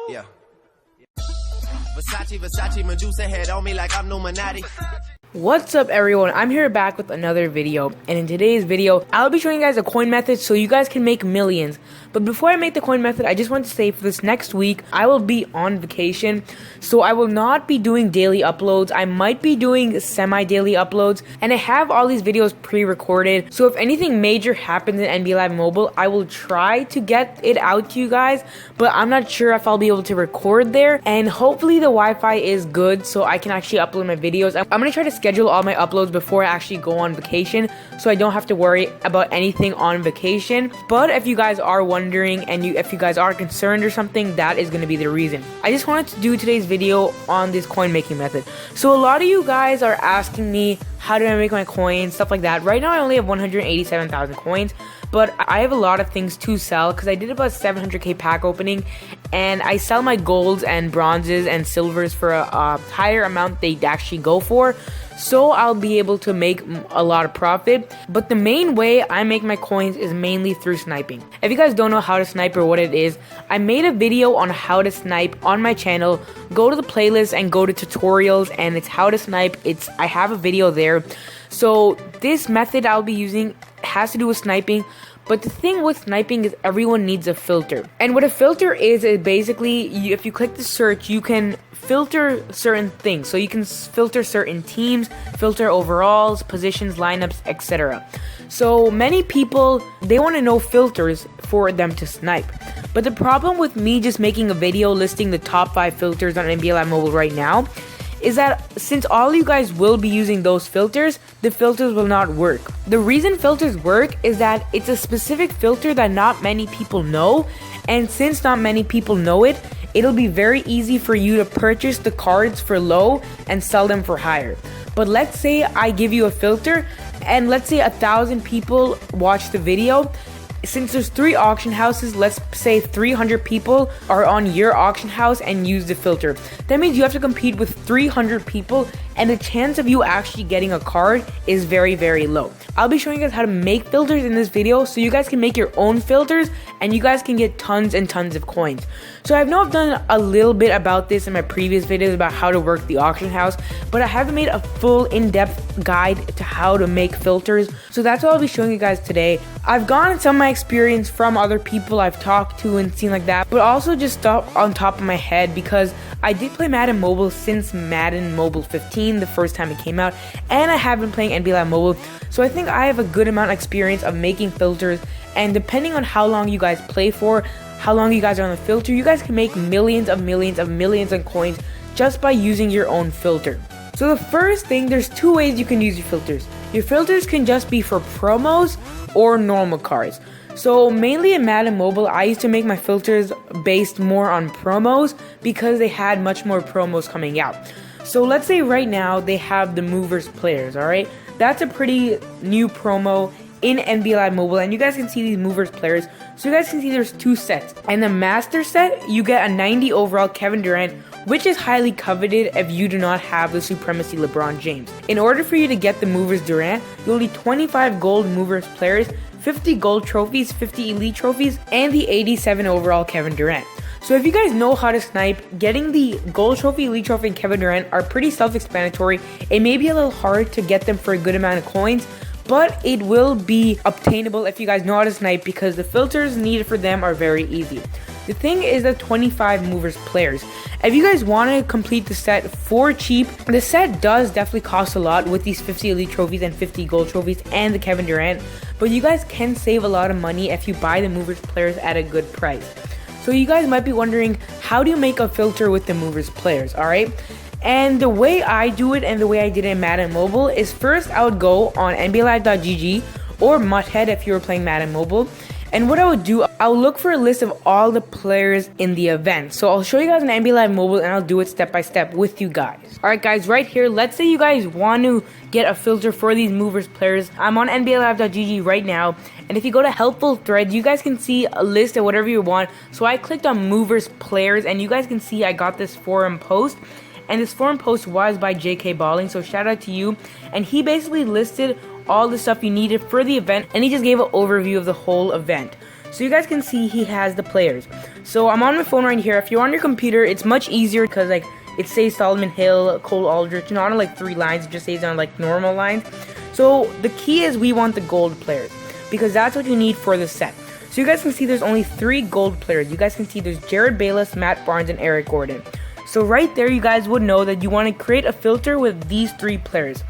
Yeah. Versace, Medusa head on me like I'm Illuminati. What's up everyone, I'm here back with another video, and in today's video I'll be showing you guys a coin method so you guys can make millions. But before I make the coin method, I just want to say for this next week I will be on vacation, so I will not be doing daily uploads. I might be doing semi-daily uploads, and I have all these videos pre-recorded, so if anything major happens in NBA Live Mobile, I will try to get it out to you guys, but I'm not sure if I'll be able to record there. And hopefully the Wi-Fi is good so I can actually upload my videos. I'm gonna try to schedule all my uploads before I actually go on vacation, so I don't have to worry about anything on vacation. But if you guys are wondering and if you guys are concerned or something, that is going to be the reason. I just wanted to do today's video on this coin making method. So a lot of you guys are asking me, how do I make my coins, stuff like that. Right now I only have 187,000 coins, but I have a lot of things to sell because I did about 700k pack opening, and I sell my golds and bronzes and silvers for a higher amount they actually go for, so I'll be able to make a lot of profit. But the main way I make my coins is mainly through sniping. If you guys don't know how to snipe or what it is, I made a video on how to snipe on my channel. Go to the playlist and go to tutorials, and it's how to snipe. I have a video there. So this method I'll be using has to do with sniping. But the thing with sniping is everyone needs a filter. And what a filter is basically, if you click the search, you can filter certain things. So you can filter certain teams, filter overalls, positions, lineups, etc. So many people, they want to know filters for them to snipe. But the problem with me just making a video listing the top 5 filters on NBA Live Mobile right now is that since all you guys will be using those filters, the filters will not work. The reason filters work is that it's a specific filter that not many people know, and since not many people know it, it'll be very easy for you to purchase the cards for low and sell them for higher. But let's say I give you a filter, and let's say 1,000 people watch the video. Since there's 3 auction houses, let's say 300 people are on your auction house and use the filter. That means you have to compete with 300 people, and the chance of you actually getting a card is very, very low. I'll be showing you guys how to make filters in this video so you guys can make your own filters and you guys can get tons and tons of coins. So I know I've done a little bit about this in my previous videos about how to work the auction house, but I haven't made a full in-depth guide to how to make filters. So that's what I'll be showing you guys today. I've gotten some of my experience from other people I've talked to and seen like that, but also just stuff on top of my head because I did play Madden Mobile since Madden Mobile 15, the first time it came out, and I have been playing NBA Live Mobile, so I think I have a good amount of experience of making filters. And depending on how long you guys play for, how long you guys are on the filter, you guys can make millions of coins just by using your own filter. So the first thing, there's 2 ways you can use your filters. Your filters can just be for promos or normal cards. So mainly in Madden Mobile, I used to make my filters based more on promos because they had much more promos coming out. So let's say right now they have the Movers Players, alright? That's a pretty new promo in NBA Live Mobile, and you guys can see these Movers Players. So you guys can see there's 2 sets. And the Master set, you get a 90 overall Kevin Durant, which is highly coveted if you do not have the Supremacy LeBron James. In order for you to get the Movers Durant, you'll need 25 gold Movers Players, 50 gold trophies, 50 elite trophies, and the 87 overall Kevin Durant. So if you guys know how to snipe, getting the gold trophy, elite trophy, and Kevin Durant are pretty self-explanatory. It may be a little hard to get them for a good amount of coins, but it will be obtainable if you guys know how to snipe because the filters needed for them are very easy. The thing is the 25 Movers Players. If you guys want to complete the set for cheap, the set does definitely cost a lot with these 50 elite trophies and 50 gold trophies and the Kevin Durant, but you guys can save a lot of money if you buy the Movers Players at a good price. So you guys might be wondering, how do you make a filter with the Movers Players, alright? And the way I do it and the way I did it in Madden Mobile is first I would go on NBALive.gg or Muthead if you were playing Madden Mobile. And what I would do, I'll look for a list of all the players in the event. So I'll show you guys on NBA Live Mobile and I'll do it step by step with you guys. Alright guys, right here, let's say you guys want to get a filter for these Movers Players. I'm on NBALive.gg right now. And if you go to helpful threads, you guys can see a list of whatever you want. So I clicked on Movers Players and you guys can see I got this forum post. And this forum post was by JK Balling, so shout out to you. And he basically listed all the stuff you needed for the event, and he just gave an overview of the whole event. So you guys can see he has the players. So I'm on my phone right here. If you're on your computer, it's much easier because like it says Solomon Hill, Cole Aldrich, not on like 3 lines. It just says on like normal lines. So the key is we want the gold players because that's what you need for the set. So you guys can see there's only 3 gold players. You guys can see there's Jared Bayless, Matt Barnes, and Eric Gordon. So right there, you guys would know that you want to create a filter with these 3 players.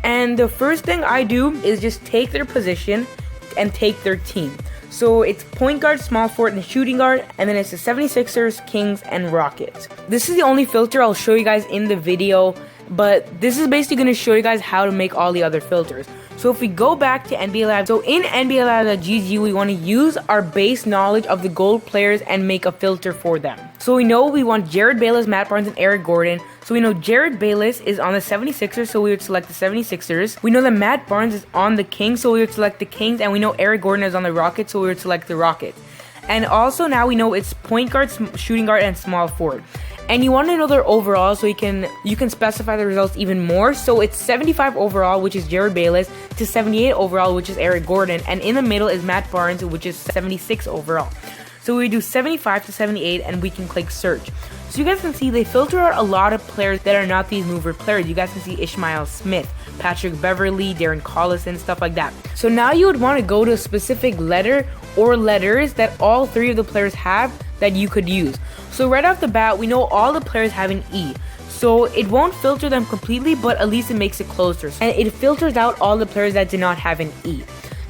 And the first thing I do is just take their position and take their team. So it's point guard, small forward, and shooting guard, and then it's the 76ers, Kings, and Rockets. This is the only filter I'll show you guys in the video, but this is basically going to show you guys how to make all the other filters. So if we go back to NBA Lab, so in NBA Lab.gg, we want to use our base knowledge of the gold players and make a filter for them. So we know we want Jared Bayless, Matt Barnes, and Eric Gordon. So we know Jared Bayless is on the 76ers, so we would select the 76ers. We know that Matt Barnes is on the Kings, so we would select the Kings. And we know Eric Gordon is on the Rockets, so we would select the Rockets. And also now we know it's point guard, shooting guard, and small forward. And you want to know their overall so you can specify the results even more. So it's 75 overall, which is Jared Bayless, to 78 overall, which is Eric Gordon. And in the middle is Matt Barnes, which is 76 overall. So we do 75 to 78 and we can click search. So you guys can see they filter out a lot of players that are not these mover players. You guys can see Ishmael Smith, Patrick Beverly, Darren Collison, stuff like that. So now you would want to go to a specific letter or letters that all 3 of the players have that you could use. So right off the bat, we know all the players have an E. So it won't filter them completely, but at least it makes it closer. And it filters out all the players that do not have an E.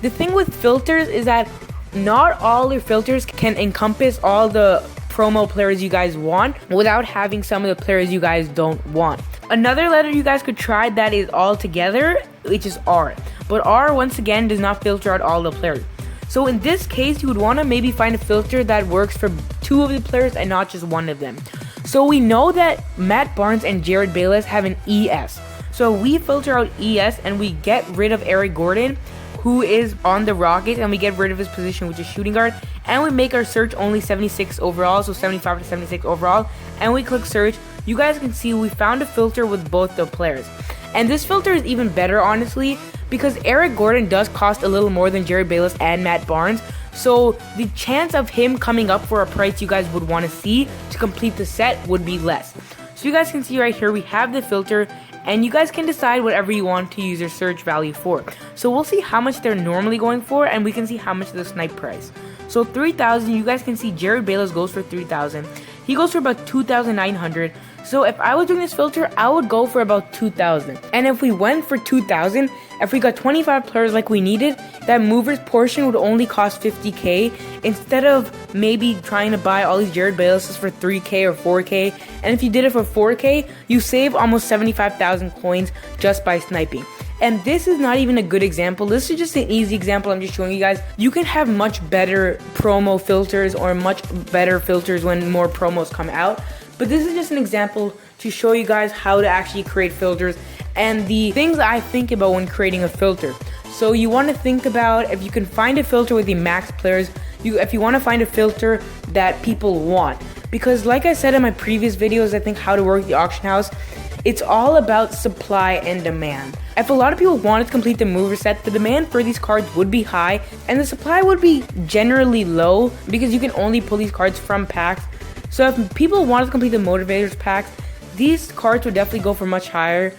The thing with filters is that not all your filters can encompass all the promo players you guys want without having some of the players you guys don't want. Another letter you guys could try that is all together, which is R. But R, once again, does not filter out all the players. So in this case, you would want to maybe find a filter that works for 2 of the players and not just 1 of them. So we know that Matt Barnes and Jared Bayless have an ES. So we filter out ES and we get rid of Eric Gordon, who is on the Rockets, and we get rid of his position, which is shooting guard, and we make our search only 76 overall, so 75 to 76 overall, and we click search. You guys can see we found a filter with both the players. And this filter is even better, honestly, because Eric Gordon does cost a little more than Jared Bayless and Matt Barnes, so the chance of him coming up for a price you guys would want to see to complete the set would be less. So you guys can see right here we have the filter, and you guys can decide whatever you want to use your search value for. So we'll see how much they're normally going for, and we can see how much the snipe price. So 3,000, you guys can see Jared Bayless goes for 3,000. He goes for about 2,900. So if I was doing this filter, I would go for about 2,000. And if we went for 2,000, if we got 25 players like we needed, that movers portion would only cost 50k instead of maybe trying to buy all these Jared Baylesses for 3k or 4k. And if you did it for 4k, you save almost 75,000 coins just by sniping. And this is not even a good example. This is just an easy example I'm just showing you guys. You can have much better promo filters or much better filters when more promos come out. But this is just an example to show you guys how to actually create filters and the things I think about when creating a filter. So you want to think about if you can find a filter with the max players, if you want to find a filter that people want. Because like I said in my previous videos, I think how to work the auction house, it's all about supply and demand. If a lot of people wanted to complete the mover set, the demand for these cards would be high and the supply would be generally low because you can only pull these cards from packs. So if people wanted to complete the motivators packs, these cards would definitely go for much higher.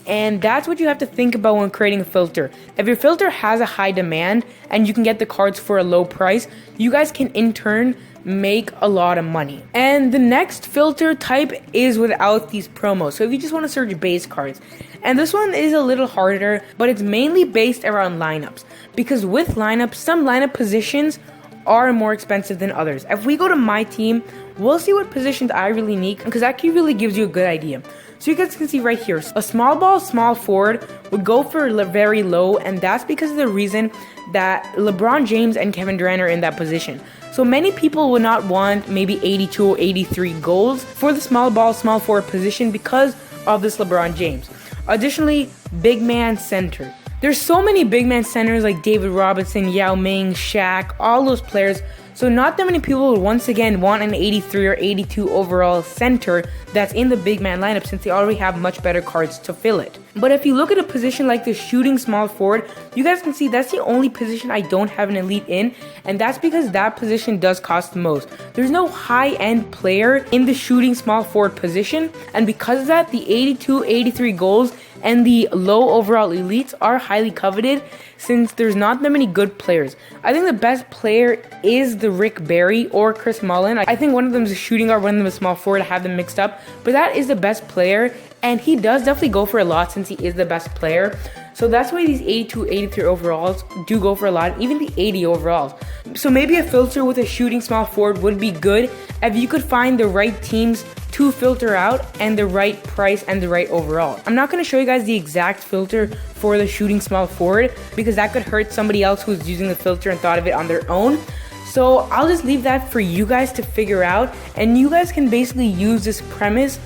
And that's what you have to think about when creating a filter. If your filter has a high demand and you can get the cards for a low price, you guys can in turn make a lot of money. And the next filter type is without these promos. So if you just want to search base cards, and this one is a little harder, but it's mainly based around lineups. Because with lineups, some lineup positions are more expensive than others. If we go to my team, we'll see what positions I really need, because that really gives you a good idea. So you guys can see right here, a small ball, small forward would go for very low, and that's because of the reason that LeBron James and Kevin Durant are in that position. So many people would not want maybe 82 or 83 goals for the small ball, small forward position because of this LeBron James. Additionally, big man center. There's so many big man centers like David Robinson, Yao Ming, Shaq, all those players. So not that many people would once again want an 83 or 82 overall center that's in the big man lineup, since they already have much better cards to fill it. But if you look at a position like the shooting small forward, you guys can see that's the only position I don't have an elite in, and that's because that position does cost the most. There's no high-end player in the shooting small forward position, and because of that, the 82, 83 goals and the low overall elites are highly coveted, since there's not that many good players. I think the best player is the Rick Barry or Chris Mullin. I think one of them is a shooting guard, one of them is a small forward. I have them mixed up, but that is the best player, and he does definitely go for a lot since he is the best player. So that's why these 82, 83 overalls do go for a lot, even the 80 overalls. So maybe a filter with a shooting small forward would be good if you could find the right teams to filter out and the right price and the right overall. I'm not going to show you guys the exact filter for the shooting small forward because that could hurt somebody else who's using the filter and thought of it on their own. So I'll just leave that for you guys to figure out, and you guys can basically use this premise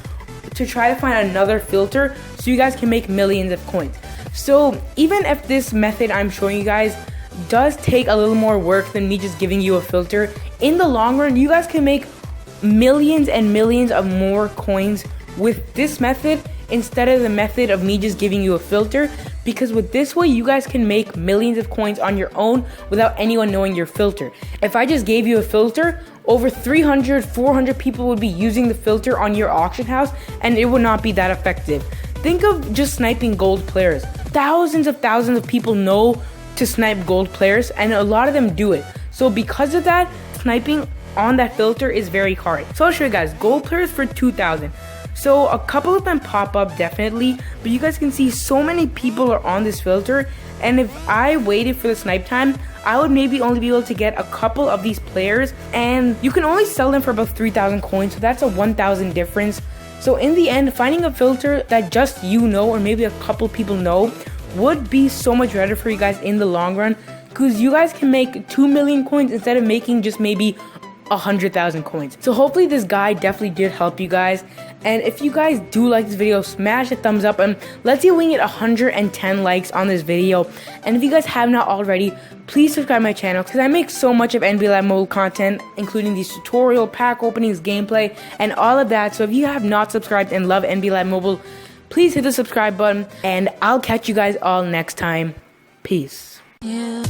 to try to find another filter so you guys can make millions of coins. So even if this method I'm showing you guys does take a little more work than me just giving you a filter, in the long run you guys can make millions and millions of more coins with this method instead of the method of me just giving you a filter, because with this way you guys can make millions of coins on your own without anyone knowing your filter. If I just gave you a filter, over 300, 400 people would be using the filter on your auction house and it would not be that effective. Think of just sniping gold players. Thousands of people know to snipe gold players, and a lot of them do it. So because of that, sniping on that filter is very hard. So I'll show you guys gold players for 2,000. So a couple of them pop up definitely, but you guys can see so many people are on this filter, and if I waited for the snipe time, I would maybe only be able to get a couple of these players, and you can only sell them for about 3,000 coins, so that's a 1,000 difference. So in the end, finding a filter that just you know, or maybe a couple people know, would be so much better for you guys in the long run, because you guys can make 2 million coins instead of making just maybe 100,000 coins. So hopefully this guide definitely did help you guys, and if you guys do like this video, smash a thumbs up, and let's see if we can get 110 likes on this video. And if you guys have not already, please subscribe to my channel, because I make so much of NBA Live mobile content, including these tutorial, pack openings, gameplay, and all of that. So if you have not subscribed and love NBA Live mobile, please hit the subscribe button, and I'll catch you guys all next time. Peace. Yeah.